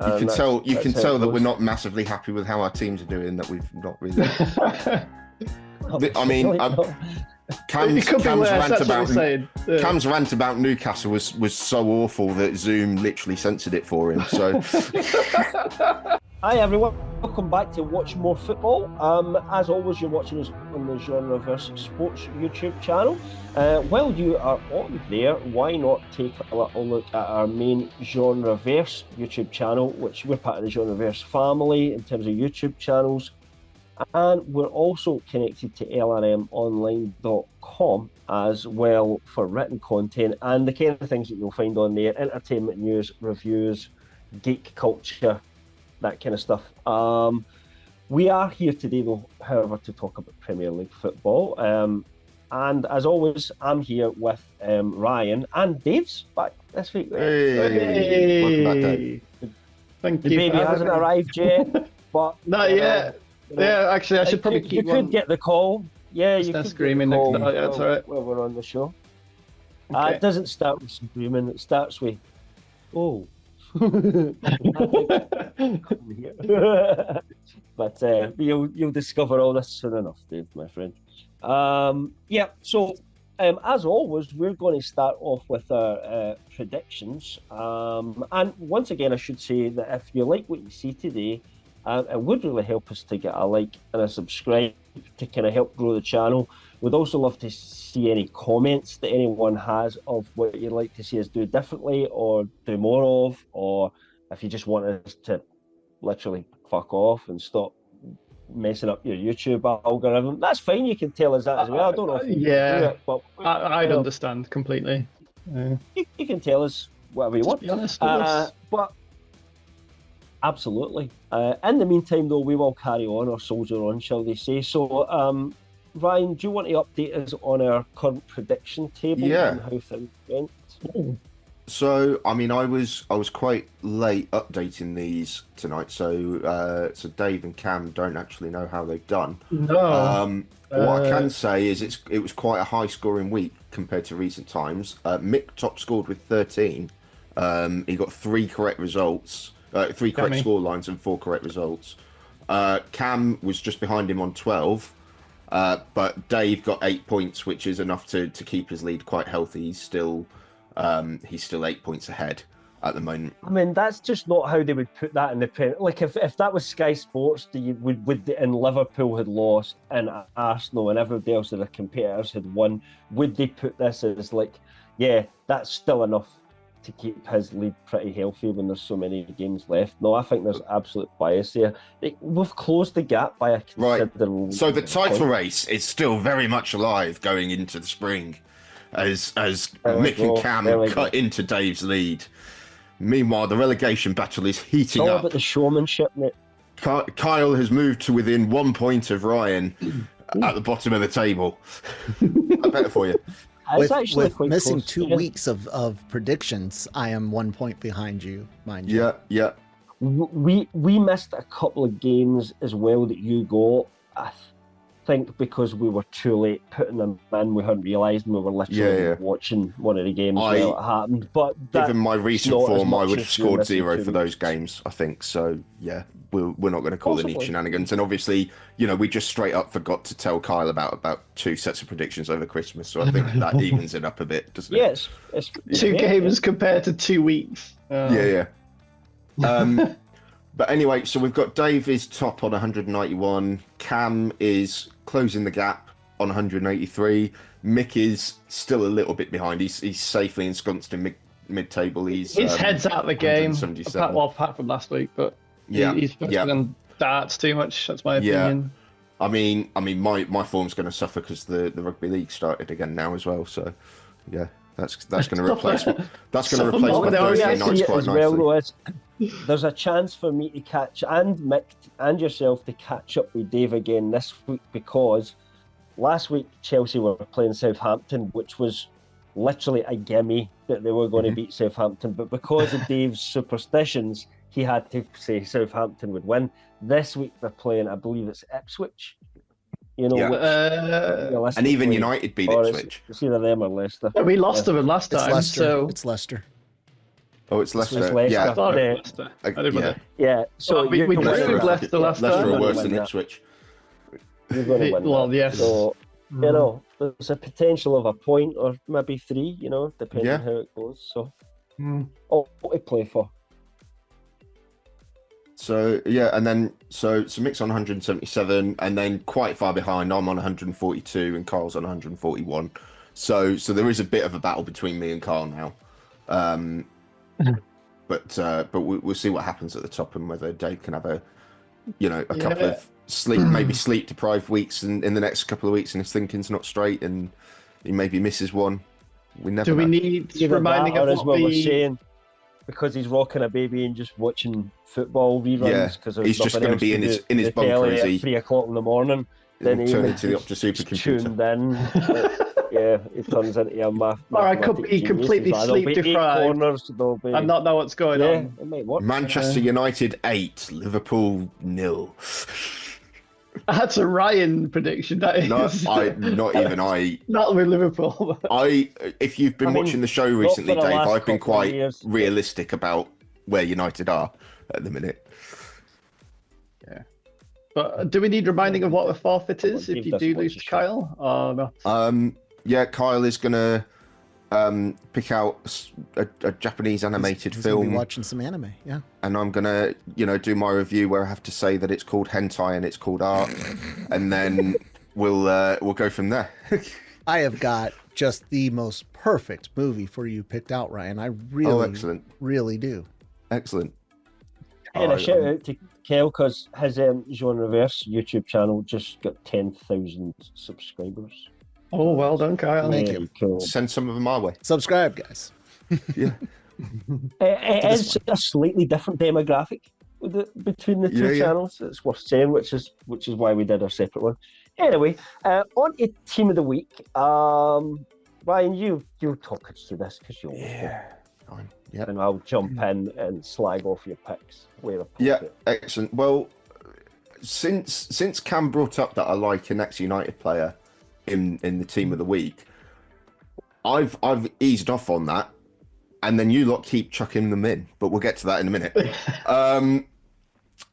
You can tell. You can how tell it that we're goes. not massively happy with how our teams are doing. That we've not really. Oh, I mean, really? No. Cam's, It could be Cam's worse, rant that's what about we're saying. Yeah. Cam's rant about Newcastle was so awful that Zoom literally censored it for him. So Hi everyone, welcome back to Watch More Football. As always, you're watching us on the Genreverse Sports YouTube channel. While you are on there, why not take a little look at our main Genreverse YouTube channel, which we're part of the Genreverse family in terms of YouTube channels. And we're also connected to lrmonline.com as well for written content and the kind of things that you'll find on there: entertainment news, reviews, geek culture, that kind of stuff. We are here today, though, however, to talk about Premier League football. And as always, I'm here with Ryan, and Dave's back this week. hey, welcome back, Dave. Thank The you. baby hasn't arrived yet, but Not yet. Yeah, actually, I should probably keep You could get the call. Yeah, you Start could screaming get the call next- yeah, that's all right. while we're on the show. Okay. It doesn't start with screaming. It starts with, oh. But you'll discover all this soon enough, Dave, my friend. So as always, we're going to start off with our predictions. And once again, I should say that if you like what you see today, it would really help us to get a like and a subscribe to kind of help grow the channel. We'd also love to see any comments that anyone has of what you'd like to see us do differently or do more of, or if you just want us to literally fuck off and stop messing up your YouTube algorithm, that's fine. You can tell us that as well. I don't know if you do it, but I'd understand completely. you can tell us whatever you want. Be honest with us. But absolutely. In the meantime, though, we will carry on or soldier on, shall they say. So, Ryan, do you want to update us on our current prediction table and how things went? So, I mean, I was quite late updating these tonight, so Dave and Cam don't actually know how they've done. No. What I can say is it was quite a high scoring week compared to recent times. Mick top scored with 13. He got 3 correct results, 3 correct score lines and 4 correct results. Cam was just behind him on 12. But Dave got 8 points, which is enough to keep his lead quite healthy. He's still 8 points ahead at the moment. I mean, that's just not how they would put that in the pen. Like if that was Sky Sports, and Liverpool had lost and Arsenal and everybody else of the competitors had won, would they put this as like, yeah, that's still enough to keep his lead pretty healthy when there's so many games left? No, I think there's absolute bias here. We've closed the gap by a considerable... Right. So the title race is still very much alive going into the spring, as Mick and Cam cut into Dave's lead. Meanwhile, the relegation battle is heating all up. about the showmanship, mate. Kyle has moved to within 1 point of Ryan at the bottom of the table. I better for you. With missing close. 2 weeks of predictions, I am 1 point behind you, mind you. Yeah. We missed a couple of games as well that you got. I think because we were too late putting them in, we hadn't realised, and we were literally watching one of the games while it happened. But given my recent form, I would have scored 0 for those games, I think. So yeah, we're not going to call any shenanigans. And obviously, we just straight up forgot to tell Kyle about 2 sets of predictions over Christmas. So I think that evens it up a bit, doesn't it? Yes. 2 games compared to 2 weeks. Yeah. But anyway, so we've got Dave is top on 191. Cam is closing the gap on 183. Mick is still a little bit behind. He's safely ensconced in mid-table. His head's out of the game. Apart from last week, but he's focusing on darts too much. That's my opinion. I mean, my form's going to suffer because the rugby league started again now as well. So yeah. That's going to replace. That's going to replace my Thursday nights quite nicely. Well, there's a chance for me to catch and Mick and yourself to catch up with Dave again this week, because last week Chelsea were playing Southampton, which was literally a gimme that they were going to beat Southampton. But because of Dave's superstitions, he had to say Southampton would win. This week they're playing, I believe it's Ipswich. And even United beat Ipswich. It's either them or Leicester. We lost to them last time. It's Leicester. Oh, it's Leicester. Leicester. Yeah. I thought it was Leicester. Yeah. So we drew Leicester last time. Leicester are worse than Ipswich. You're going to win. Well, yes. So, there's a potential of a point or maybe 3, depending how it goes. So, all to play for. So, and then, so Mick's on 177, and then quite far behind, I'm on 142, and Carl's on 141. So there is a bit of a battle between me and Carl now. But we'll see what happens at the top and whether Dave can have a couple of sleep deprived weeks in the next couple of weeks, and his thinking's not straight, and he maybe misses one. We never. Do we need reminding of what we're saying? Because he's rocking a baby and just watching football reruns. Because he's just going to be in his bunker as at 3 o'clock in the morning. Then he turn into the Optus supercomputer. Tuned in. He turns into a math. Or I could be completely sleep deprived and not know what's going on. It might work. Manchester United 8, Liverpool 0. That's a Ryan prediction. That is. Not even I. Not with Liverpool. If you've been watching the show recently, Dave, I've been quite realistic about where United are at the minute. Yeah. But do we need reminding of what the forfeit is if you do lose to Kyle? Or not? Kyle is gonna pick out a Japanese animated he's film. Gonna be watching some anime, yeah. And I'm gonna, do my review where I have to say that it's called hentai and it's called art, and then we'll go from there. I have got just the most perfect movie for you picked out, Ryan. I really, excellent. Really do. Excellent. And a shout out to Kel because his Genre Reverse YouTube channel just got 10,000 subscribers. Oh, well done, Kyle. Thank you. Cool. Send some of them our way. Subscribe, guys. Yeah. It is a slightly different demographic between the two channels. It's worth saying, which is why we did our separate one. Anyway, on to Team of the Week. Ryan, you'll talk us through this because you'll. Fine. Yeah. And I'll jump in and slag off your picks. Excellent. Well, since Cam brought up that I like an ex-United player in the Team of the Week, I've eased off on that, and then you lot keep chucking them in, but we'll get to that in a minute.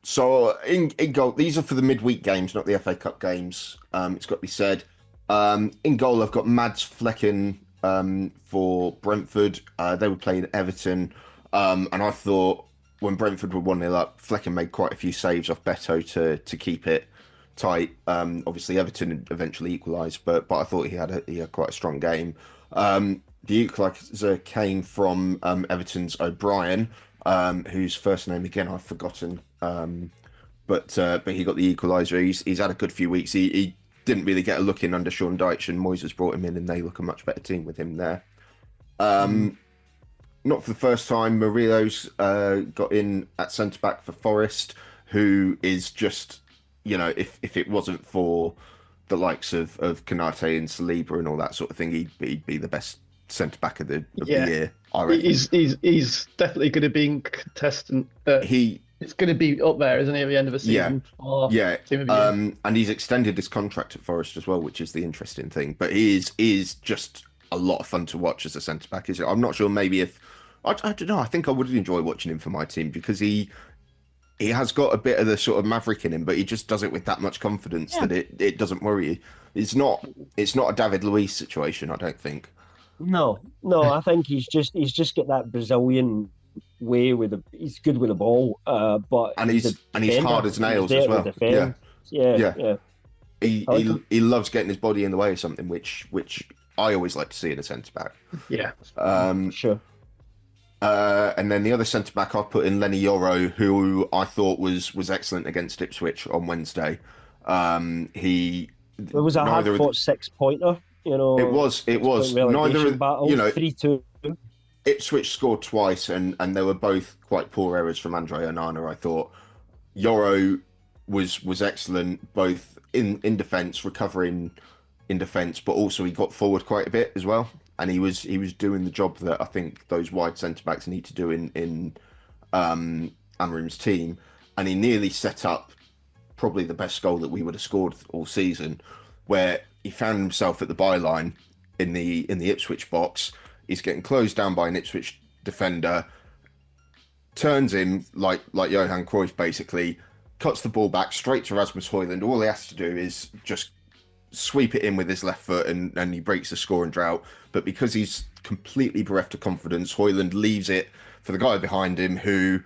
So in goal, these are for the midweek games, not the FA Cup games. It's got to be said. In goal, I've got Mads Flecken for Brentford. They were playing Everton, and I thought when Brentford were 1-0 up, Flecken made quite a few saves off Beto to keep it tight. Obviously, Everton eventually equalised, but I thought he had quite a strong game. The equaliser came from Everton's O'Brien, whose first name again I've forgotten. But he got the equaliser. He's had a good few weeks. He didn't really get a look in under Sean Dyche, and Moyes has brought him in, and they look a much better team with him there. Not for the first time, Murillo's got in at centre back for Forest, who is just, if it wasn't for the likes of Cunah and Saliba and all that sort of thing, he'd be the best centre back of the year. I reckon. He's definitely going to be in contestant. It's going to be up there, isn't he, at the end of the season? And he's extended his contract at Forest as well, which is the interesting thing. But he is just a lot of fun to watch as a centre back. I'm not sure. Maybe if I don't know. I think I would enjoy watching him for my team because he has got a bit of the sort of maverick in him, but he just does it with that much confidence that it doesn't worry you. It's not a David Luiz situation, I don't think. No, I think he's just got that Brazilian way he's good with the ball, but he's hard as nails as well. Yeah. He loves getting his body in the way of something, which I always like to see in a centre back. Yeah, sure. And then the other centre back I put in Lenny Yoro, who I thought was excellent against Ipswich on Wednesday. It was a hard-fought 6-pointer. It was. Neither of 3-2. Ipswich scored twice, and they were both quite poor errors from Andre Onana. I thought Yoro was excellent, both in defence, recovering in defence, but also he got forward quite a bit as well, and he was doing the job that I think those wide centre backs need to do in Amorim's team, and he nearly set up probably the best goal that we would have scored all season, where he found himself at the byline in the Ipswich box. He's getting closed down by an Ipswich defender. turns him like Johan Cruyff, basically cuts the ball back straight to Rasmus Højlund. All he has to do is just sweep it in with his left foot, and he breaks the scoring drought. But because he's completely bereft of confidence, Højlund leaves it for the guy behind him who,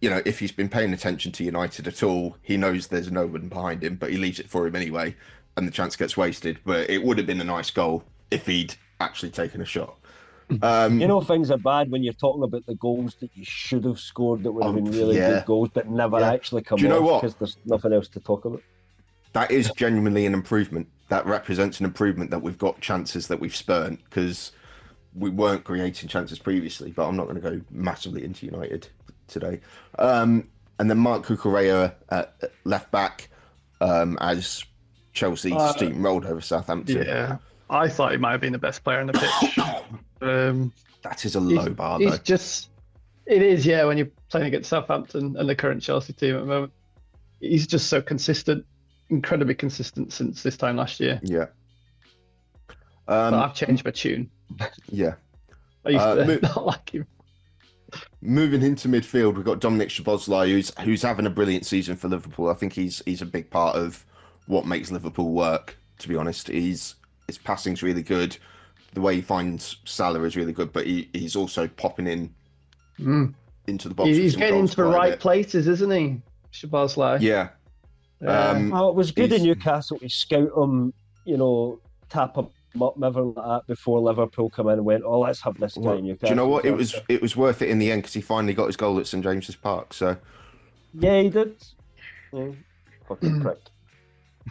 you know, if he's been paying attention to United at all, he knows there's no one behind him, but he leaves it for him anyway, and the chance gets wasted. But it would have been a nice goal if he'd actually taken a shot. You know, things are bad when you're talking about the goals that you should have scored that would have been really good goals, but never actually come off because there's nothing else to talk about. That is genuinely an improvement. That represents an improvement that we've got chances that we've spurned, because we weren't creating chances previously. But I'm not going to go massively into United today. And then Marc Cucurella left back as Chelsea steamrolled over Southampton. Yeah, I thought he might have been the best player on the pitch. That is a low bar, though. It is, yeah, when you're playing against Southampton and the current Chelsea team at the moment. He's just so consistent, incredibly consistent since this time last year. Yeah. But I've changed my tune. Yeah. I used to not like him. Moving into midfield, we've got Dominic Szoboszlai, who's having a brilliant season for Liverpool. I think he's a big part of what makes Liverpool work, to be honest. His passing's really good. The way he finds Salah is really good, but he's also popping in into the box. He's getting into the right places, isn't he, Szoboszlai? Yeah. It was good in Newcastle to scout him, you know, tap him up, everything like that, before Liverpool come in and went, oh, let's have this guy in Newcastle. Do you know what? It was worth it in the end, because he finally got his goal at St James's Park. So. Yeah, he did. Yeah. Fucking prick.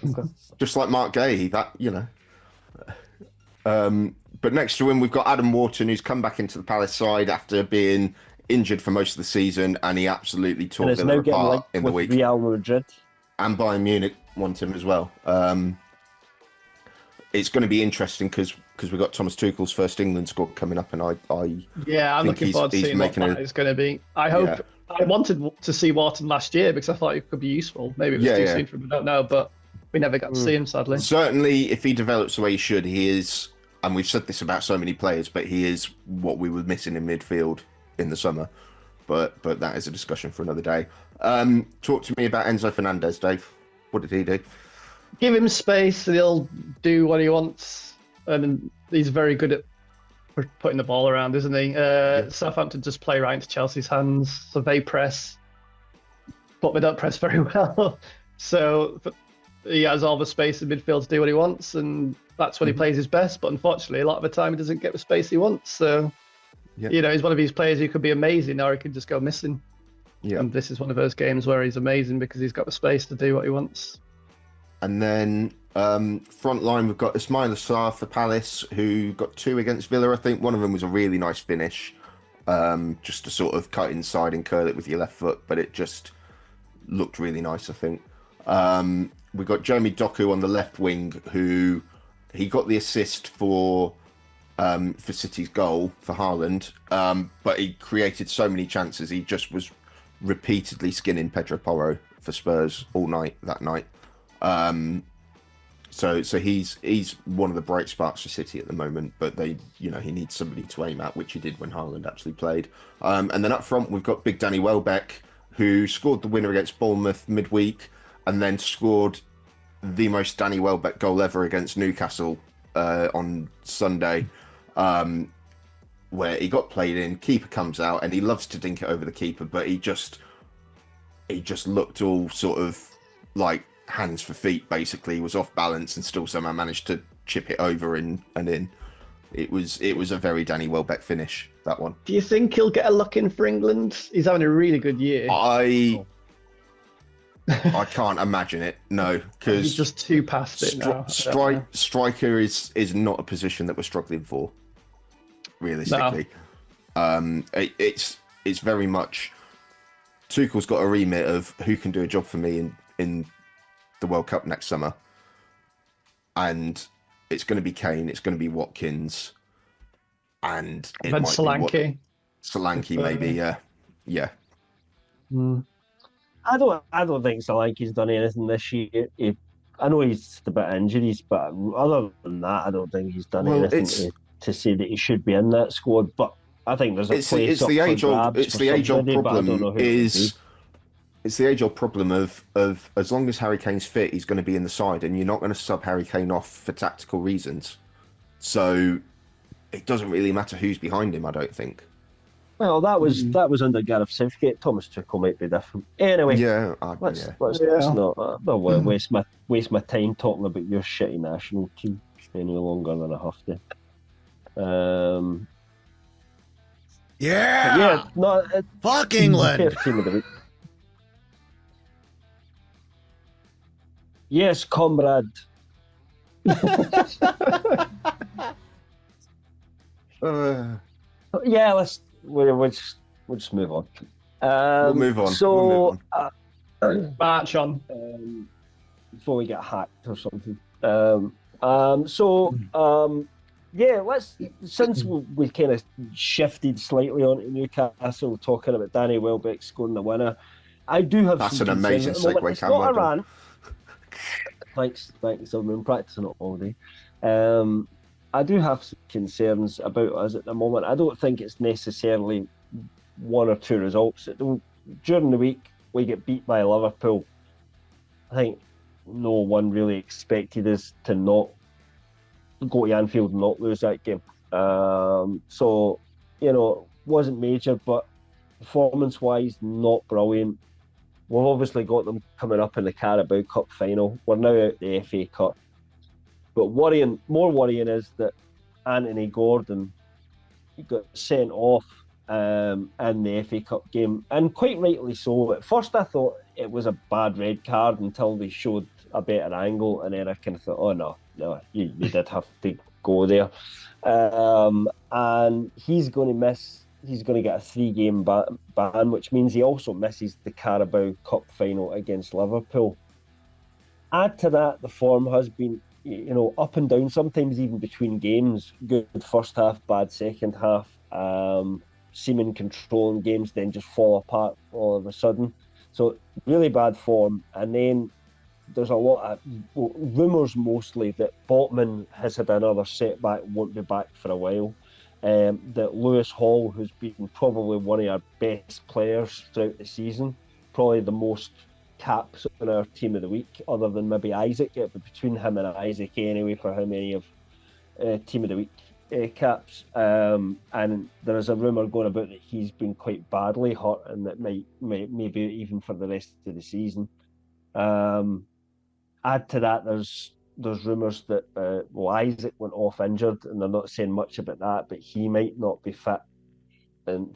Okay. Just like Mark Gay, that, you know. But next to him, we've got Adam Wharton, who's come back into the Palace side after being injured for most of the season, and he absolutely tore Villa apart in the week. Real Madrid. And Bayern Munich want him as well. It's going to be interesting because we've got Thomas Tuchel's first England squad coming up, and I'm looking forward to seeing what that is going to be. I hope. Yeah. I wanted to see Wharton last year because I thought he could be useful. Maybe it was too soon for him, I don't know, but we never got to see him, sadly. Certainly, if he develops the way he should, he is, and we've said this about so many players, but he is what we were missing in midfield in the summer. But that is a discussion for another day. Talk to me about Enzo Fernandez, Dave. What did he do? Give him space and he'll do what he wants. And he's very good at putting the ball around, isn't he? Southampton just play right into Chelsea's hands, so they press, but they don't press very well. So he has all the space in midfield to do what he wants, and that's when he plays his best. But unfortunately, a lot of the time he doesn't get the space he wants. So, you know, he's one of these players who could be amazing, or he could just go missing. Yeah. And this is one of those games where he's amazing because he's got the space to do what he wants. And then front line, we've got Ismail Assar for Palace, who got 2 against Villa. I think one of them was a really nice finish, just to sort of cut inside and curl it with your left foot, but it just looked really nice, I think. We've got Jeremy Doku on the left wing, who he got the assist for City's goal for Haaland, but he created so many chances. He just was repeatedly skinning Pedro Porro for Spurs all night that night. So he's one of the bright sparks for City at the moment, but he needs somebody to aim at, which he did when Haaland actually played. And then up front, we've got big Danny Welbeck, who scored the winner against Bournemouth midweek, and then scored the most Danny Welbeck goal ever against Newcastle on Sunday, where he got played in, keeper comes out, and he loves to dink it over the keeper, but he just looked all sort of like hands for feet, basically. He was off balance and still somehow managed to chip it over and in. It was a very Danny Welbeck finish, that one. Do you think he'll get a look in for England? He's having a really good year. I can't imagine it, no, because he's just too past it now. Striker is not a position that we're struggling for, realistically. No. It's very much Tuchel's got a remit of who can do a job for me in the World Cup next summer, and it's going to be Kane, it's going to be Watkins, and it might Solanke. Solanke, maybe, yeah. I don't think Solanke's done anything this year. I know he's a bit of injuries, but other than that, I don't think he's done anything to say that he should be in that squad. But I think there's a It's place the up age for old. grabs It's for the age old somebody, but I don't know problem. who it would be. It's the age old problem of as long as Harry Kane's fit, he's going to be in the side, and you're not going to sub Harry Kane off for tactical reasons. So it doesn't really matter who's behind him, I don't think. Well, that was under Gareth Southgate. Thomas Tuchel might be different. Anyway, let's not waste my time talking about your shitty national team any longer than I have to. Fuck England. Fair team of the week. Yes, comrade. Yeah, we'll just move on. We'll move on. So, march on. Before we get hacked or something. Since we kind of shifted slightly onto Newcastle, talking about Danny Welbeck scoring the winner, I do have. That's some an amazing segue. It's not a rant. Thanks. I've been practicing it all day. I do have some concerns about us at the moment. I don't think it's necessarily one or two results. During the week, we get beat by Liverpool. I think no one really expected us to not go to Anfield and not lose that game. So, wasn't major, but performance-wise, not brilliant. We've obviously got them coming up in the Carabao Cup final. We're now out the FA Cup. But more worrying is that Anthony Gordon got sent off in the FA Cup game, and quite rightly so. At first I thought it was a bad red card until they showed a better angle, and then I kind of thought, oh no, you did have to go there. And he's going to miss. He's going to get a 3-game ban, which means he also misses the Carabao Cup final against Liverpool. Add to that, the form has been, up and down, sometimes even between games. Good first half, bad second half. Seeming control in games, then just fall apart all of a sudden. So really bad form. And then there's a lot of rumours mostly that Botman has had another setback, won't be back for a while. That Lewis Hall, who's been probably one of our best players throughout the season, probably the most caps on our team of the week, other than maybe Isaac, but between him and Isaac anyway, for how many of team of the week caps. And there is a rumour going about that he's been quite badly hurt, and that maybe even for the rest of the season. Add to that, there's rumours that Isaac went off injured, and they're not saying much about that, but he might not be fit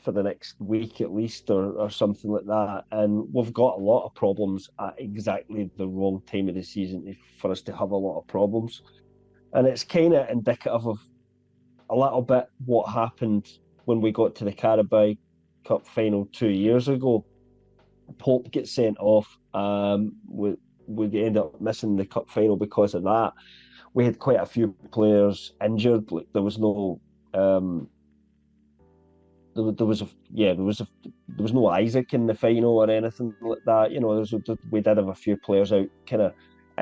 for the next week at least, or something like that. And we've got a lot of problems at exactly the wrong time of the season for us to have a lot of problems. And it's kind of indicative of a little bit what happened when we got to the Carabao Cup final 2 years ago. Pope gets sent off. We end up missing the cup final because of that. We had quite a few players injured. Like there was no, there was no Isaac in the final or anything like that. We did have a few players out, kind of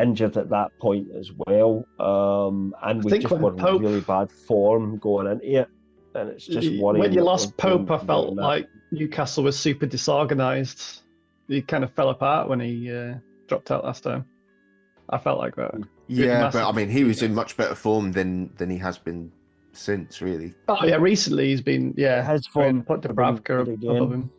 injured at that point as well. And we just were in really bad form going into it, and it's just worrying. When you lost Pope, I felt like Newcastle was super disorganised. He kind of fell apart when he dropped out last time. I felt like that. Yeah, but I mean, he was in much better form than he has been since, really. Oh yeah, recently he's been his form put Dubravka above him.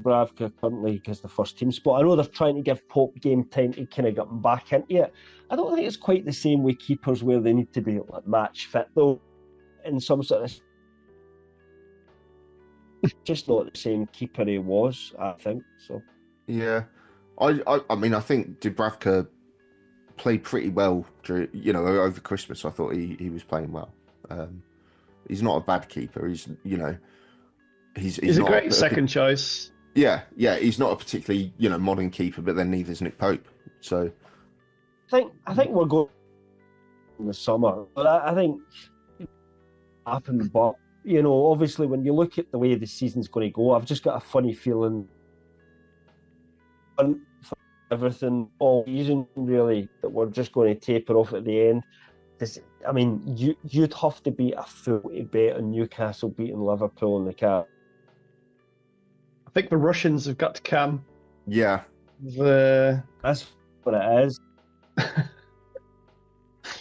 Dubravka currently gets the first team spot. I know they're trying to give Pope game time to kind of get him back into it. I don't think it's quite the same with keepers where they need to be like match fit though. In some sort of just not the same keeper he was, I think. So yeah, I mean, I think Dubravka played pretty well during, over Christmas. I thought he was playing well. He's not a bad keeper. He's a great second choice. Yeah, he's not a particularly modern keeper, but then neither is Nick Pope. So I think we're going in the summer, but I think happened. But obviously, when you look at the way the season's going to go, I've just got a funny feeling. For everything all season really, that we're just going to taper off at the end. I mean, you'd have to be a fool to bet on Newcastle beating Liverpool in the cup. I think the Russians have got to come. Yeah. That's what it is.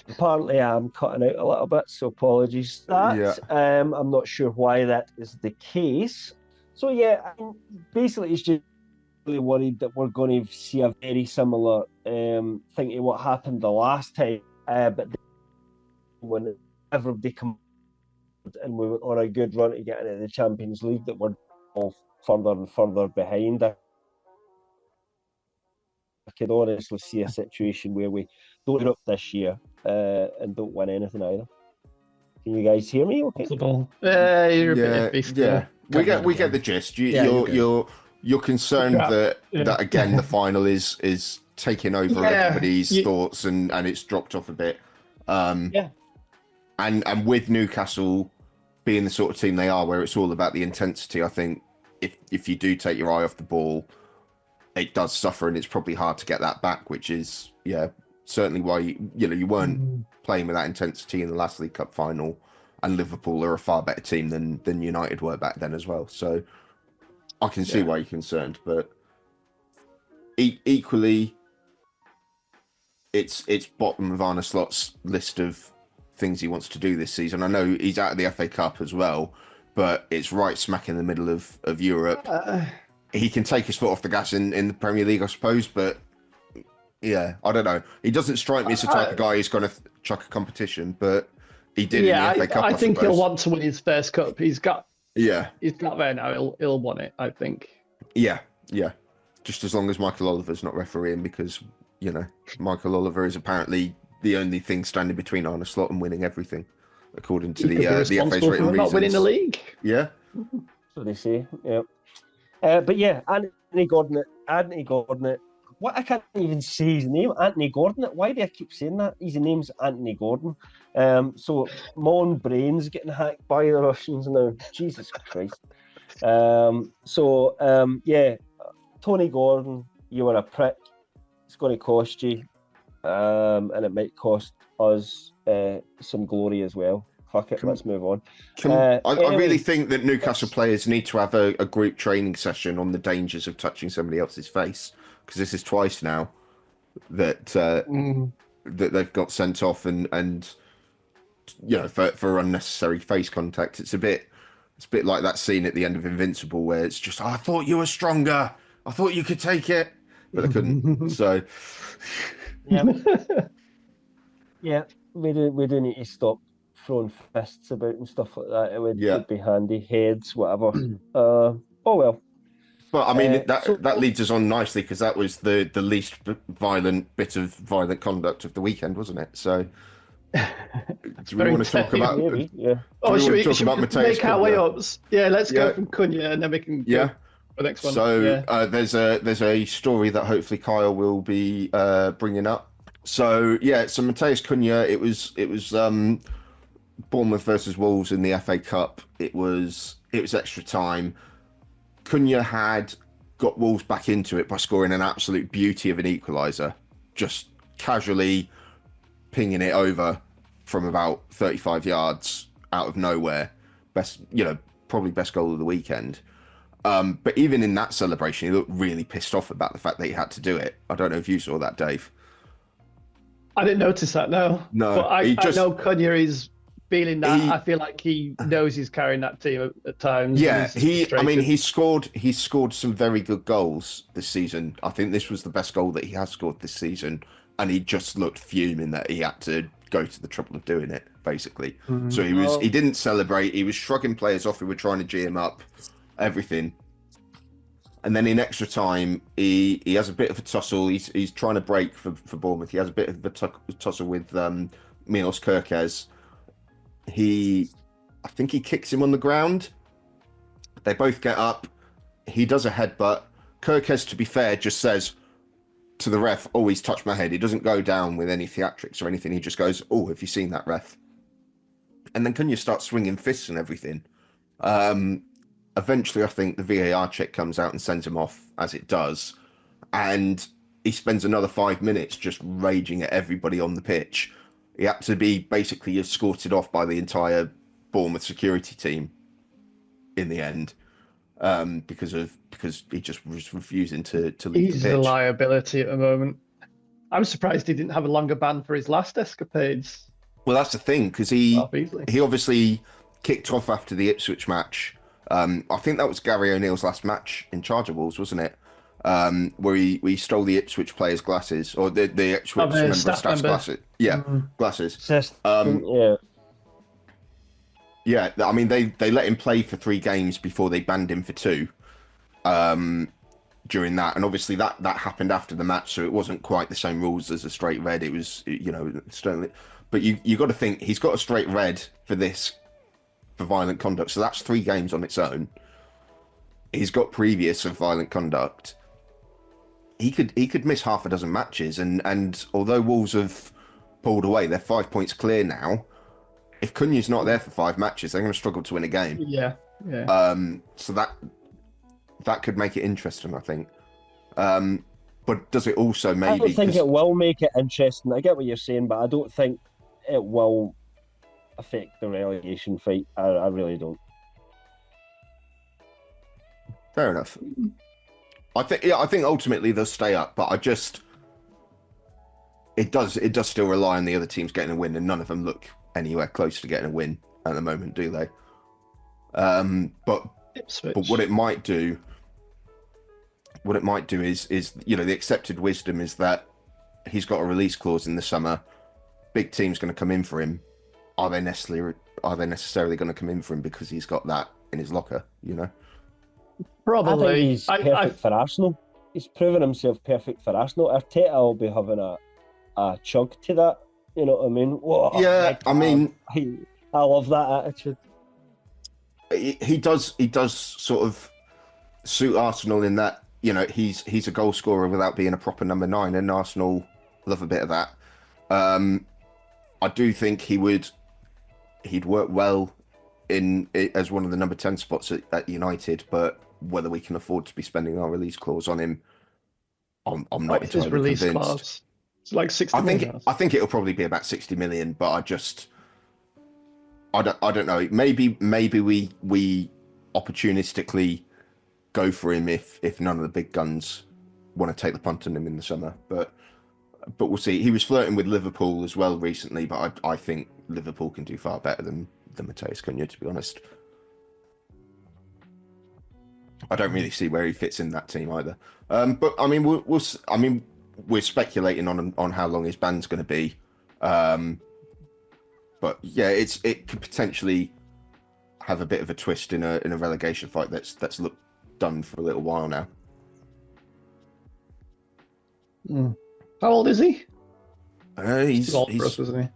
Apparently, I'm cutting out a little bit, so apologies for that. Yeah. I'm not sure why that is the case. So, yeah, I mean, basically, it's just really worried that we're going to see a very similar thing to what happened the last time. But whenever they come and we went on a good run to get into the Champions League, that we're all further and further behind. I could honestly see a situation where we don't Europe this year and don't win anything either. Can you guys hear me? Okay. You're a bit iffy still. Yeah. We get the gist. You're concerned that again the final is taking over everybody's thoughts and it's dropped off a bit. And with Newcastle being the sort of team they are, where it's all about the intensity, I think if you do take your eye off the ball, it does suffer, and it's probably hard to get that back. Which is certainly why you weren't playing with that intensity in the last League Cup final, and Liverpool are a far better team than United were back then as well. So I can see why you're concerned, but equally, it's bottom of Arne Slot's list of things he wants to do this season. I know he's out of the FA Cup as well, but it's right smack in the middle of Europe. He can take his foot off the gas in the Premier League, I suppose, but yeah, I don't know. He doesn't strike me as the type of guy who's going to chuck a competition, but he did in the FA Cup. I think he'll want to win his first cup. He's got there now. He'll want it, I think. Yeah. Just as long as Michael Oliver's not refereeing, because Michael Oliver is apparently the only thing standing between Arne Slot and winning everything, according to the FA's written reasons. Not winning the league. Yeah. So they say. Yeah. But yeah, Anthony Gordon. What, I can't even say his name, Anthony Gordon. Why do I keep saying that? His name's Anthony Gordon. So my own brain's getting hacked by the Russians now. Jesus Christ. Tony Gordon, you were a prick. It's going to cost you, and it might cost us some glory as well. Fuck it, let's move on. I really think that Newcastle players need to have a group training session on the dangers of touching somebody else's face, because this is twice now that that they've got sent off and for unnecessary face contact. It's a bit like that scene at the end of Invincible where it's just, I thought you were stronger, I thought you could take it, but I couldn't. So yeah, we do need to stop throwing fists about and stuff like that. It would be handy. Heads, whatever. Oh well. But I mean, that leads us on nicely, because that was the least violent bit of violent conduct of the weekend, wasn't it? So, do we want to talk about? Should we make our way up? Yeah, let's go from Cunha, and then we can go for the next one. So there's a story that hopefully Kyle will be bringing up. So Matheus Cunha, it was Bournemouth versus Wolves in the FA Cup. It was extra time. Cunha had got Wolves back into it by scoring an absolute beauty of an equaliser, just casually pinging it over from about 35 yards out of nowhere. Probably best goal of the weekend. But even in that celebration, he looked really pissed off about the fact that he had to do it. I don't know if you saw that, Dave. I didn't notice that, no. But I know Cunha is feeling that. I feel like he knows he's carrying that team at times. Yeah, he scored some very good goals this season. I think this was the best goal that he has scored this season, and he just looked fuming that he had to go to the trouble of doing it, basically. Mm-hmm. So he didn't celebrate. He was shrugging players off who were trying to G him up, everything. And then in extra time, he has a bit of a tussle. He's trying to break for Bournemouth. He has a bit of a tussle with Milos Kerkez. I think he kicks him on the ground. They both get up. He does a headbutt. Kerkez, to be fair, just says to the ref, "Oh, he's touched my head." He doesn't go down with any theatrics or anything. He just goes, "Oh, have you seen that, ref?" And then Cunha starts swinging fists and everything. Eventually, I think the VAR check comes out and sends him off, as it does. And he spends another 5 minutes just raging at everybody on the pitch. he had to be basically escorted off by the entire Bournemouth security team in the end, because he just was refusing to leave the pitch. He's a liability at the moment. I'm surprised he didn't have a longer ban for his last escapades. Well, that's the thing, because he Obviously. obviously kicked off after the Ipswich match. I think that was Gary O'Neill's last match in charge of Wolves, wasn't it? Where he stole the Ipswich players' glasses, or the Ipswich staff's glasses. Yeah, glasses. Yeah, I mean, they let him play for 3 games before they banned him for 2 during that. And obviously that happened after the match, so it wasn't quite the same rules as a straight red. It was, certainly. But you got to think, he's got a straight red for violent conduct. So that's 3 games on its own. He's got previous of violent conduct. He could miss half a dozen matches. And although Wolves have pulled away, they're 5 points clear now. If Cunha's not there for 5 matches, they're going to struggle to win a game. Yeah. So that could make it interesting, I think. But does it also maybe... I don't think it will make it interesting. I get what you're saying, but I don't think it will affect the relegation fight. I really don't. Fair enough. I think ultimately they'll stay up, but it does still rely on the other teams getting a win, and none of them look anywhere close to getting a win at the moment, do they? But what it might do is the accepted wisdom is that he's got a release clause in the summer. Big team's going to come in for him. Are they necessarily going to come in for him because he's got that in his locker? Probably. I think he's perfect for Arsenal. He's proven himself perfect for Arsenal. Arteta will be having a chug to that. You know what I mean? Whoa, yeah, I mean, I love that attitude. He does sort of suit Arsenal in that, he's a goal scorer without being a proper number 9, and Arsenal love a bit of that. I do think he'd work well as one of the number 10 spots at United, but whether we can afford to be spending our release clause on him, I'm not entirely release convinced. Clause? It's like 60 million. I think it'll probably be about 60 million, but I don't know. Maybe we opportunistically go for him if none of the big guns want to take the punt on him in the summer. But we'll see. He was flirting with Liverpool as well recently, but I think Liverpool can do far better than Matheus Cunha, to be honest. I don't really see where he fits in that team either. But I mean, we're speculating on how long his ban's going to be. But yeah, it could potentially have a bit of a twist in a relegation fight that's looked done for a little while now. How old is he? He's old for us, isn't he?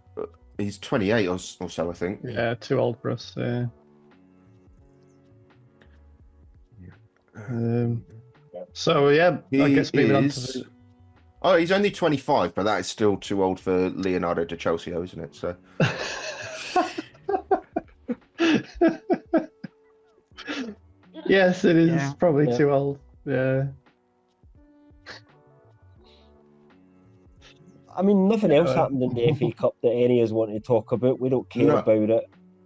He's 28 or so, I think. Yeah, too old for us. Yeah. So yeah, I guess moving on to the... Oh, he's only 25, but that is still too old for Leonardo de Chelsea, isn't it? So. Yes, it is probably too old. Yeah. I mean, nothing else happened in the FA Cup that any of us want to talk about. We don't care about it.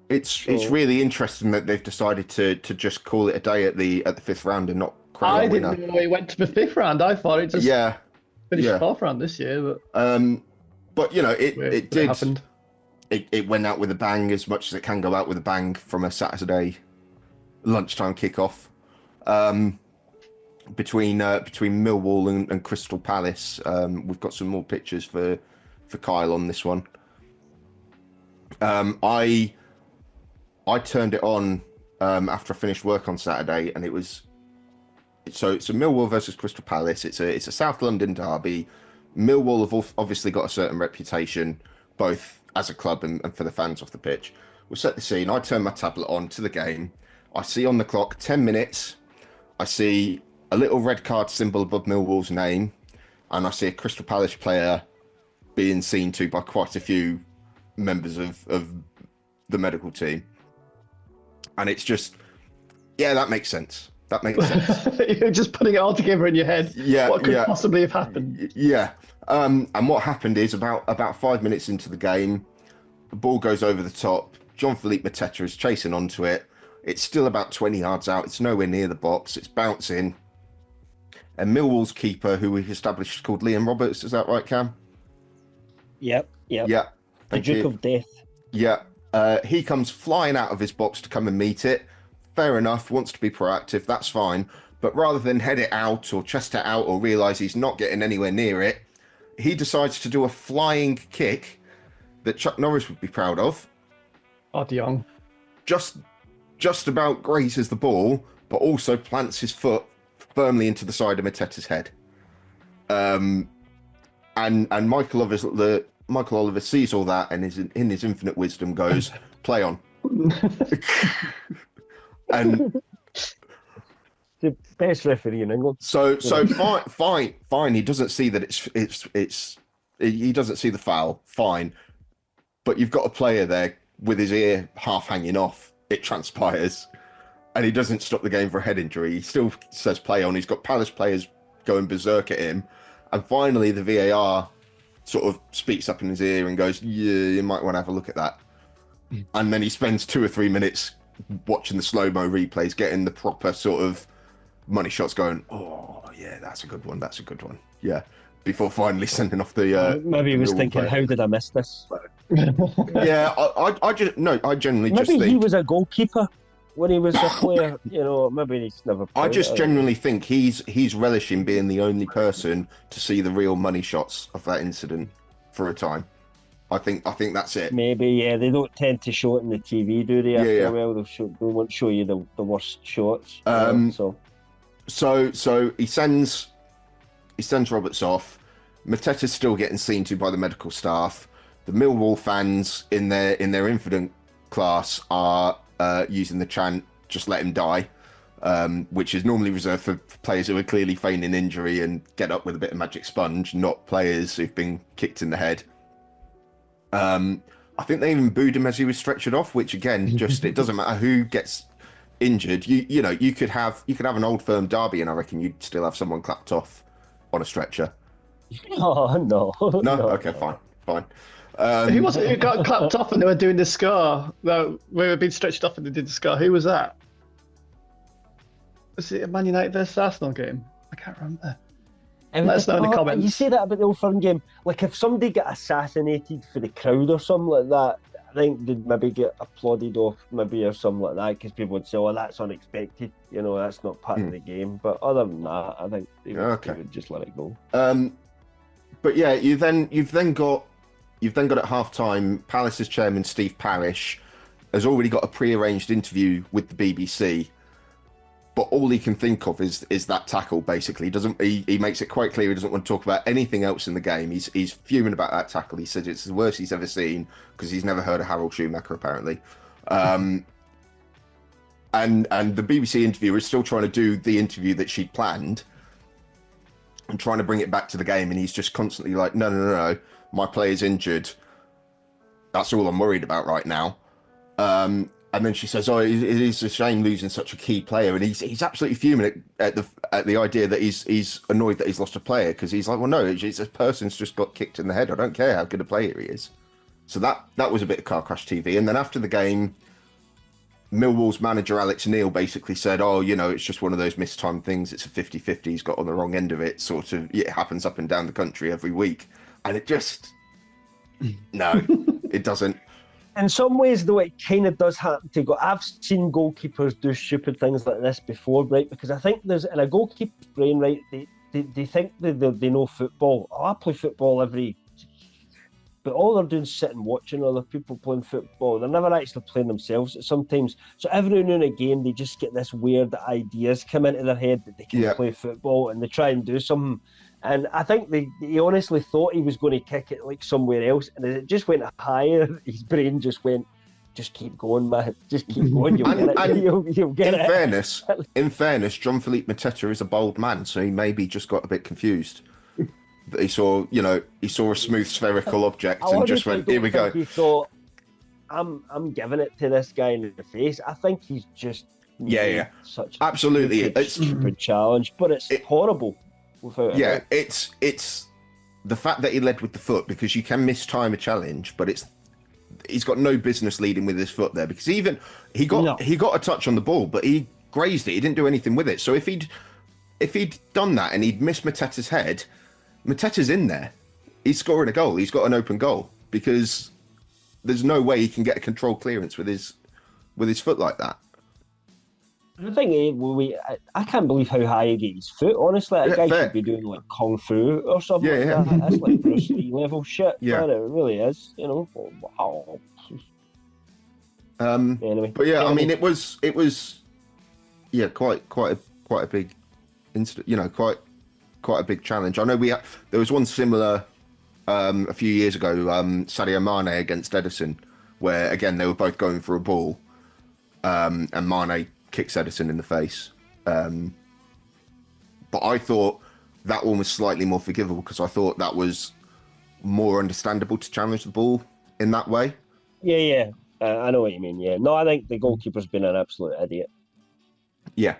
It's really interesting that they've decided to just call it a day at the 5th round and not crown a winner. I didn't know it went to the 5th round. I thought it just finished 4th round this year. But it did. Happened. It went out with a bang, as much as it can go out with a bang from a Saturday lunchtime kickoff between Millwall and Crystal Palace. We've got some more pictures for Kyle on this one. I turned it on after I finished work on Saturday, and it's Millwall versus Crystal Palace. It's a South London derby. Millwall have obviously got a certain reputation, both as a club and for the fans off the pitch. We'll set the scene. I turn my tablet on to the game. I see on the clock 10 minutes. I see a little red card symbol above Millwall's name, and I see a Crystal Palace player being seen to by quite a few members of the medical team. And it's just, that makes sense. That makes sense. You're just putting it all together in your head. Yeah. What could possibly have happened? Yeah. And what happened is about 5 minutes into the game, the ball goes over the top. Jean-Philippe Mateta is chasing onto it. It's still about 20 yards out. It's nowhere near the box. It's bouncing. And Millwall's keeper, who we've established is called Liam Roberts. Is that right, Cam? Yep. Yeah. The Duke of Death. Yeah. He comes flying out of his box to come and meet it. Fair enough. Wants to be proactive. That's fine. But rather than head it out or chest it out or realise he's not getting anywhere near it, he decides to do a flying kick that Chuck Norris would be proud of. Odd young. Just about grazes the ball, but also plants his foot firmly into the side of Mateta's head. And Michael Oliver sees all that and in his infinite wisdom goes, play on. And the best referee in England. So fine. He doesn't see that he doesn't see the foul. Fine, but you've got a player there with his ear half hanging off. It transpires, and he doesn't stop the game for a head injury. He still says play on. He's got Palace players going berserk at him, and finally the VAR sort of speaks up in his ear and goes, "Yeah, you might want to have a look at that." And then he spends 2 or 3 minutes watching the slow-mo replays, getting the proper sort of money shots going, oh yeah, that's a good one, yeah, before finally sending off the maybe he was thinking player. How did I miss this? Yeah, I generally maybe just think he was a goalkeeper when he was a player, maybe he's never played. I just genuinely think he's relishing being the only person to see the real money shots of that incident for a time. I think that's it. Maybe, yeah. They don't tend to show it in the TV, do they? Yeah. Well, they won't show you the worst shots. So he sends Roberts off. Mateta's still getting seen to by the medical staff. The Millwall fans in their infinite class are using the chant "Just let him die," which is normally reserved for players who are clearly feigning injury and get up with a bit of magic sponge, not players who've been kicked in the head. I think they even booed him as he was stretchered off, which again, just it doesn't matter who gets injured. You could have an Old Firm derby, and I reckon you'd still have someone clapped off on a stretcher. Oh no! Okay, fine. Who was it who got clapped off and they were doing the scar? No, we were being stretched off and they did the scar. Who was that? Was it a Man United versus Arsenal game? I can't remember. Let us know in the comments. You say that about the Old Firm game. Like if somebody got assassinated for the crowd or something like that, I think they'd maybe get applauded off, maybe or something like that, because people would say, "Oh, that's unexpected. That's not part of the game." But other than that, I think they would just let it go. But yeah, you've then got at half time, Palace's chairman Steve Parish has already got a pre-arranged interview with the BBC. But all he can think of is that tackle. Basically, he makes it quite clear he doesn't want to talk about anything else in the game. He's fuming about that tackle. He said it's the worst he's ever seen because he's never heard of Harold Schumacher apparently. And the BBC interviewer is still trying to do the interview that she'd planned and trying to bring it back to the game, and he's just constantly like, no, my player's injured. That's all I'm worried about right now. And then she says, "Oh, it is a shame losing such a key player," and he's absolutely fuming at the idea that he's annoyed that he's lost a player, because he's like, "Well, no, it's a person's just got kicked in the head. I don't care how good a player he is." So that was a bit of car crash TV. And then after the game, Millwall's manager Alex Neil basically said, "Oh, it's just one of those mistimed things. It's a 50-50. He's got on the wrong end of it. Sort of, it happens up and down the country every week." And it just no, it doesn't. In some ways, though, it kind of does happen to go. I've seen goalkeepers do stupid things like this before, right? Because I think there's in a goalkeeper's brain, right? They think they know football. Oh, I play football but all they're doing is sitting watching other people playing football. They're never actually playing themselves sometimes. So every now and again, they just get this weird ideas come into their head that they can play football, and they try and do something. And I think he honestly thought he was going to kick it like somewhere else, and as it just went higher, his brain just went, "Just keep going, man. Just keep going. You'll get it. You'll get it." In fairness, Jean-Philippe Mateta is a bold man, so he maybe just got a bit confused. He saw a smooth spherical object and just went, "Here we go." He thought, "I'm giving it to this guy in the face." I think he's just such absolutely a stupid challenge, but it's horrible. It's the fact that he led with the foot, because you can mistime a challenge, but he's got no business leading with his foot there, because even he got a touch on the ball, but he grazed it. He didn't do anything with it. So if he'd done that and he'd missed Mateta's head, Mateta's in there. He's scoring a goal. He's got an open goal, because there's no way he can get a controlled clearance with his foot like that. The thing is, I can't believe how high he gets his foot. Honestly, that guy should be doing like kung fu or something like that. That's like Bruce Lee level shit. Yeah, man, it really is. You know, wow. Anyway, but yeah, I mean, it was quite a big incident. You know, quite a big challenge. I know there was one similar a few years ago, Sadio Mane against Edison, where again they were both going for a ball, and Mane kicks Edison in the face. But I thought that one was slightly more forgivable, because I thought that was more understandable to challenge the ball in that way. Yeah. I know what you mean. Yeah. No, I think the goalkeeper's been an absolute idiot. Yeah.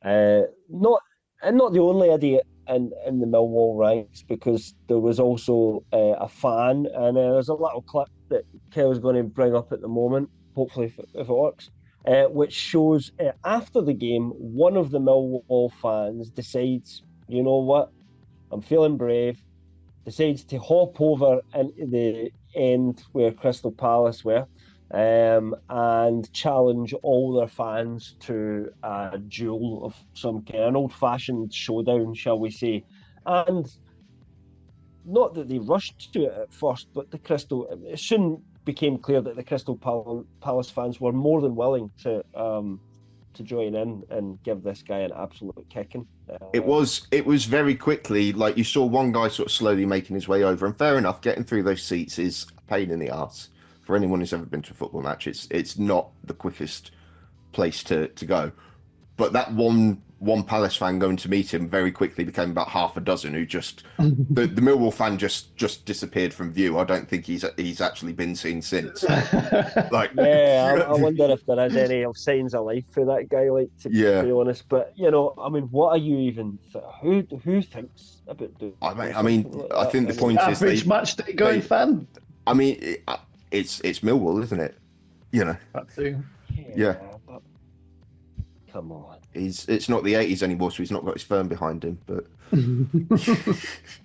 Not the only idiot in the Millwall ranks, because there was also a fan, and there's a little clip that Kel's going to bring up at the moment, hopefully if it works, which shows after the game, one of the Millwall fans decides, you know what, I'm feeling brave, decides to hop over into the end where Crystal Palace were, and challenge all their fans to a duel of some kind, an old-fashioned showdown, shall we say. And not that they rushed to it at first, but it soon became clear that the Crystal Palace fans were more than willing to join in and give this guy an absolute kicking. It was very quickly, like, you saw one guy sort of slowly making his way over, and fair enough, getting through those seats is a pain in the arse. For anyone who's ever been to a football match, it's not the quickest place to go. But that one Palace fan going to meet him very quickly became about half a dozen who just the Millwall fan just disappeared from view. I don't think he's actually been seen since. Like, yeah, I wonder if there is any signs of life for that guy. Like, to be honest, but you know, I mean, what are you even? Who thinks about doing? I mean, I think the point is average match day going fan. I mean, it's Millwall, isn't it? You know. That too. Yeah. But come on. It's not the 80s anymore, so he's not got his firm behind him. But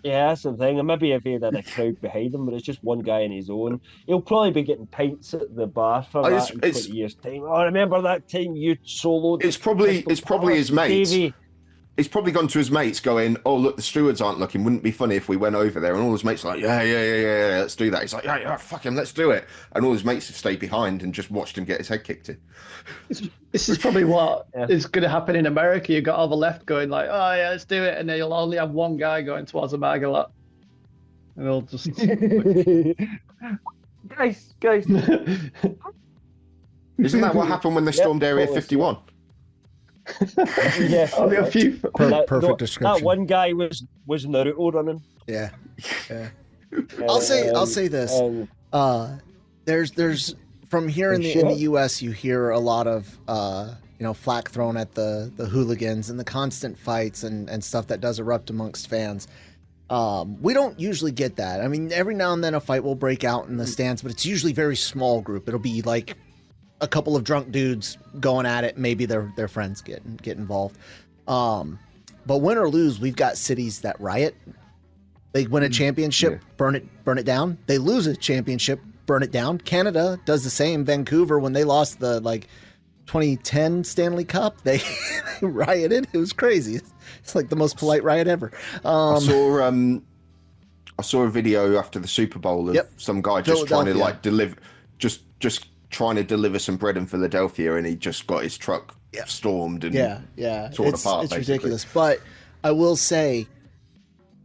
yeah, that's the thing. And maybe if he had a crowd behind him, but it's just one guy on his own, he'll probably be getting pints at the bar for that in 20 years' time. Oh, remember that time you soloed? It's probably his mates. Davey. He's probably gone to his mates going, oh, look, the stewards aren't looking. Wouldn't it be funny if we went over there? And all his mates are like, yeah, let's do that. He's like, yeah, fuck him, let's do it. And all his mates have stayed behind and just watched him get his head kicked in. This is probably what is going to happen in America. You've got all the left going like, oh, yeah, let's do it. And then you'll only have one guy going towards the MAGA lot. And they'll just... Guys. Isn't that what happened when they stormed Area 51? Yeah, I'll be a few. Perfect description. That one guy was Naruto running. Yeah. I'll say this. There's from here in the U.S. you hear a lot of flack thrown at the hooligans and the constant fights and stuff that does erupt amongst fans. We don't usually get that. I mean, every now and then a fight will break out in the stands, but it's usually very small group. It'll be like a couple of drunk dudes going at it. Maybe their friends get involved. But win or lose, we've got cities that riot. They win a championship, burn it down. They lose a championship, burn it down. Canada does the same. Vancouver, when they lost the 2010 Stanley Cup, they rioted. It was crazy. It's like the most polite riot ever. I saw a video after the Super Bowl of some guy just trying to deliver, just trying to deliver some bread in Philadelphia, and he just got his truck stormed and torn apart. It's ridiculous. But I will say,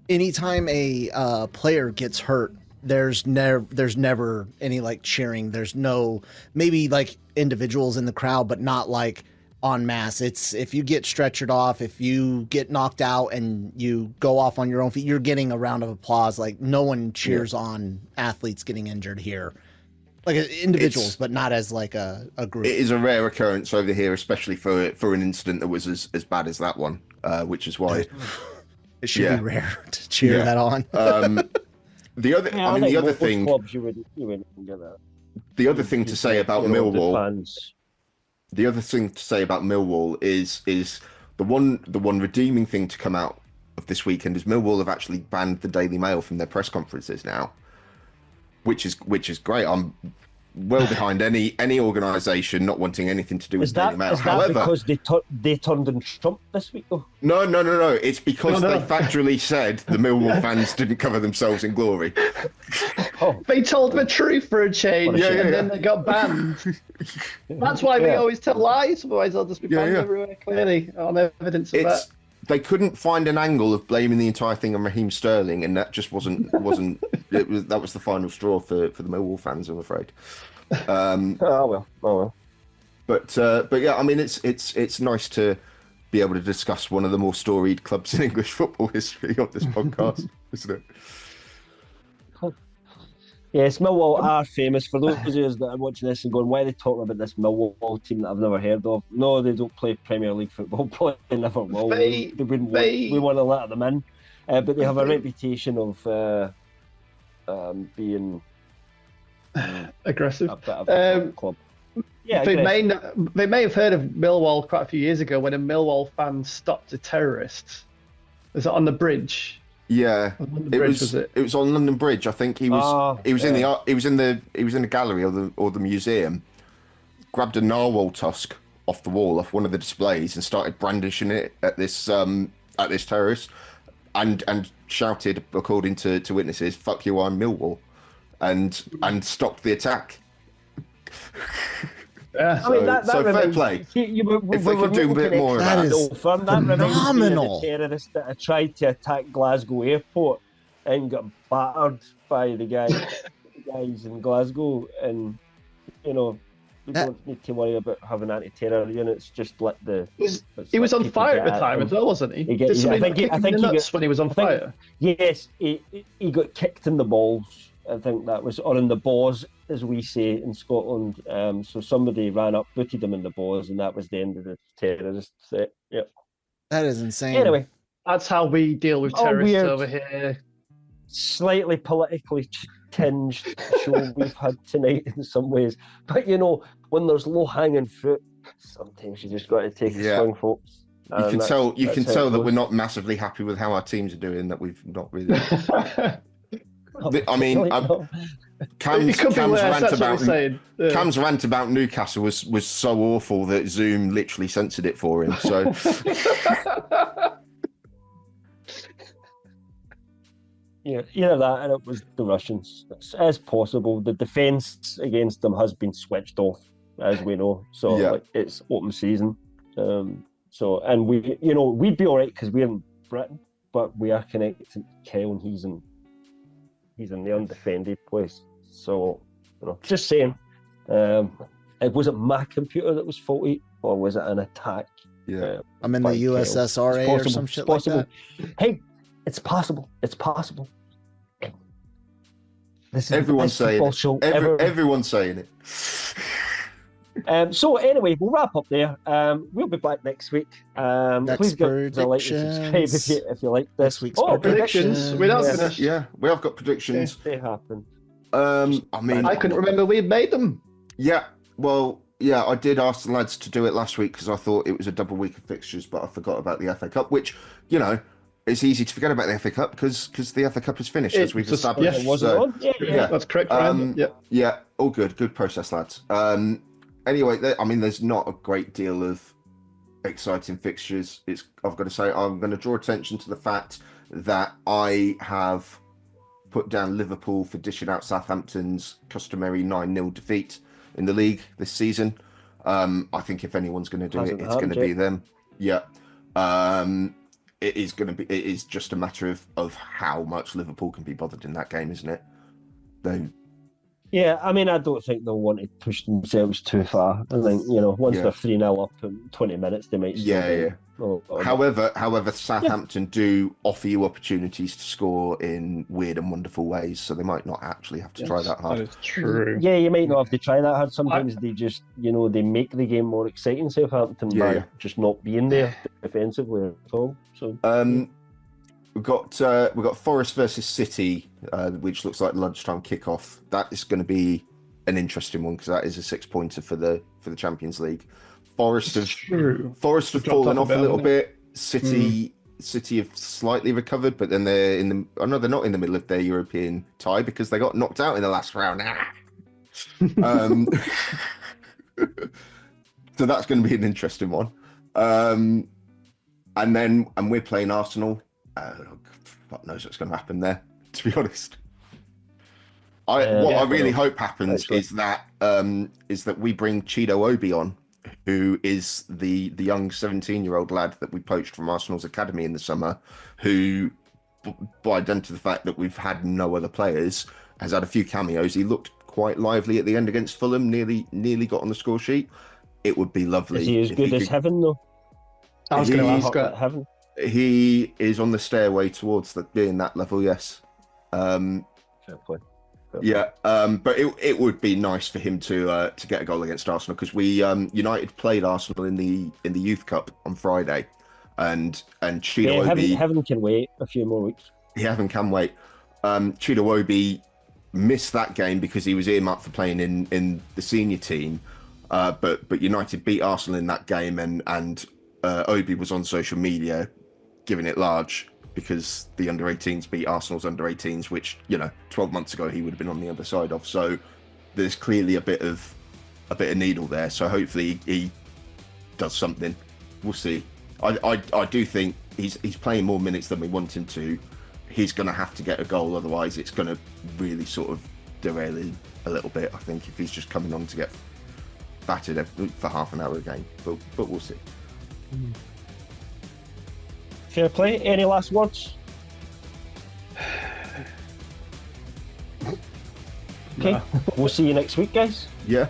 anytime a player gets hurt, there's never any cheering. There's no, maybe individuals in the crowd, but not en masse. It's if you get stretchered off, if you get knocked out and you go off on your own feet, you're getting a round of applause. No one cheers on athletes getting injured here. Individuals, but not as a group. It is a rare occurrence over here, especially for an incident that was as bad as that one, which is why It should Yeah. be rare to cheer that on. The other, Yeah, I mean, the other most thing, clubs you wouldn't get that. the other thing to say about Millwall, fans. the other thing to say about Millwall is the one redeeming thing to come out of this weekend is Millwall have actually banned the Daily Mail from their press conferences now, which is great. I'm well behind any organisation not wanting anything to do with Daily Mail. However, because they turned on Trump this week though? No. It's because they factually said the Millwall fans didn't cover themselves in glory. They told the truth for a change, and then they got banned. That's why they always tell lies, otherwise they'll just be banned everywhere, clearly, on evidence of that. They couldn't find an angle of blaming the entire thing on Raheem Sterling, and that just wasn't that was the final straw for the Millwall fans, I'm afraid. Oh well. But yeah, I mean, it's nice to be able to discuss one of the more storied clubs in English football history on this podcast, isn't it? Yes, Millwall are famous. For those of us that are watching this and going, why are they talking about this Millwall team that I've never heard of? No, they don't play Premier League football. They never will. We want to let them in. But they have a reputation of being aggressive. A bit of a club. Yeah, they may have heard of Millwall quite a few years ago when a Millwall fan stopped a terrorist. Was it on the bridge? Yeah, it was on London Bridge. I think he was in the gallery or the museum. Grabbed a narwhal tusk off the wall, off one of the displays, and started brandishing it at this terrorist, and shouted, according to witnesses, "Fuck you, I'm Millwall," and stopped the attack. Yeah. So fair play. If they could do a bit more of that. That is phenomenal. The terrorist that tried to attack Glasgow Airport and got battered by the guys in Glasgow, and we don't need to worry about having anti-terror units. Just let the. He was on fire at the time as well, wasn't he? I think he got when he was on fire. Yes, he got kicked in the balls. I think that was, or in the balls, as we say in Scotland. So somebody ran up, booted him in the balls, and that was the end of the terrorist set. Yep. That is insane. Anyway, that's how we deal with terrorists over here. Slightly politically tinged show we've had tonight in some ways, but when there's low-hanging fruit, sometimes you just got to take a swing, folks. You can tell that we're not massively happy with how our teams are doing. That we've not really. I mean, Cam's rant about Newcastle was so awful that Zoom literally censored it for him. So, yeah, either that, and it was the Russians. As possible, the defence against them has been switched off, as we know. So it's open season. And we'd be all right because we're in Britain, but we are connected to Kyle, and he's in the undefended place. So, just saying, was it my computer that was faulty, or was it an attack? Yeah, I'm in the USSRA or some shit like that. Hey, it's possible. It's possible. This is everyone's saying it. Everyone's saying it. So anyway, we'll wrap up there. We'll be back next week. Please give us a like and subscribe if you like this week's predictions. We don't finish. Yeah, we have got predictions. They happen. I mean, I couldn't remember we made them. Yeah, well, yeah, I did ask the lads to do it last week because I thought it was a double week of fixtures, but I forgot about the FA Cup, which it's easy to forget about the FA Cup because the FA Cup is finished, as we've established. Yeah, that's correct. Yeah, all good. Good process, lads. Anyway, there's not a great deal of exciting fixtures. I've got to say, I'm going to draw attention to the fact that I have put down Liverpool for dishing out Southampton's customary 9-0 defeat in the league this season. I think if anyone's going to do it, it's going to be them. Yeah. It is just a matter of how much Liverpool can be bothered in that game, isn't it? Yeah, I don't think they'll want to push themselves too far. I think, once they're 3-0 up in 20 minutes, they might... However, Southampton do offer you opportunities to score in weird and wonderful ways, so they might not actually have to try that hard. That is true. Yeah, you might not have to try that hard. Sometimes they just, they make the game more exciting, Southampton, by just not being there defensively at all. So we've got Forest versus City, which looks like lunchtime kickoff. That is going to be an interesting one because that is a 6-pointer for the Champions League. Forest have fallen off a little bit. City have slightly recovered, but then they're they're not in the middle of their European tie because they got knocked out in the last round. So that's going to be an interesting one. And we're playing Arsenal. Fuck knows what's going to happen there, to be honest. I really hope happens is that we bring Chido Obi on, who is the young 17-year-old lad that we poached from Arsenal's academy in the summer, who, by due to the fact that we've had no other players, has had a few cameos. He looked quite lively at the end against Fulham, nearly got on the score sheet. It would be lovely. Is he as good as Heaven, though? I was going to ask that. Heaven. He is on the stairway towards being that level, yes. Fair play. Yeah, but it would be nice for him to get a goal against Arsenal because we United played Arsenal in the Youth Cup on Friday, and Chido Obi. Heaven can wait a few more weeks. Heaven can wait. Chido Obi missed that game because he was earmarked for playing in the senior team, but United beat Arsenal in that game, and Obi was on social media giving it large because the under-18s beat Arsenal's under-18s, which 12 months ago he would have been on the other side of. So there's clearly a bit of needle there. So hopefully he does something. We'll see. I do think he's playing more minutes than we want him to. He's going to have to get a goal, otherwise it's going to really sort of derail him a little bit. I think if he's just coming on to get battered for half an hour a game, but we'll see. Fair play. Any last words? Okay, we'll see you next week, guys. Yeah.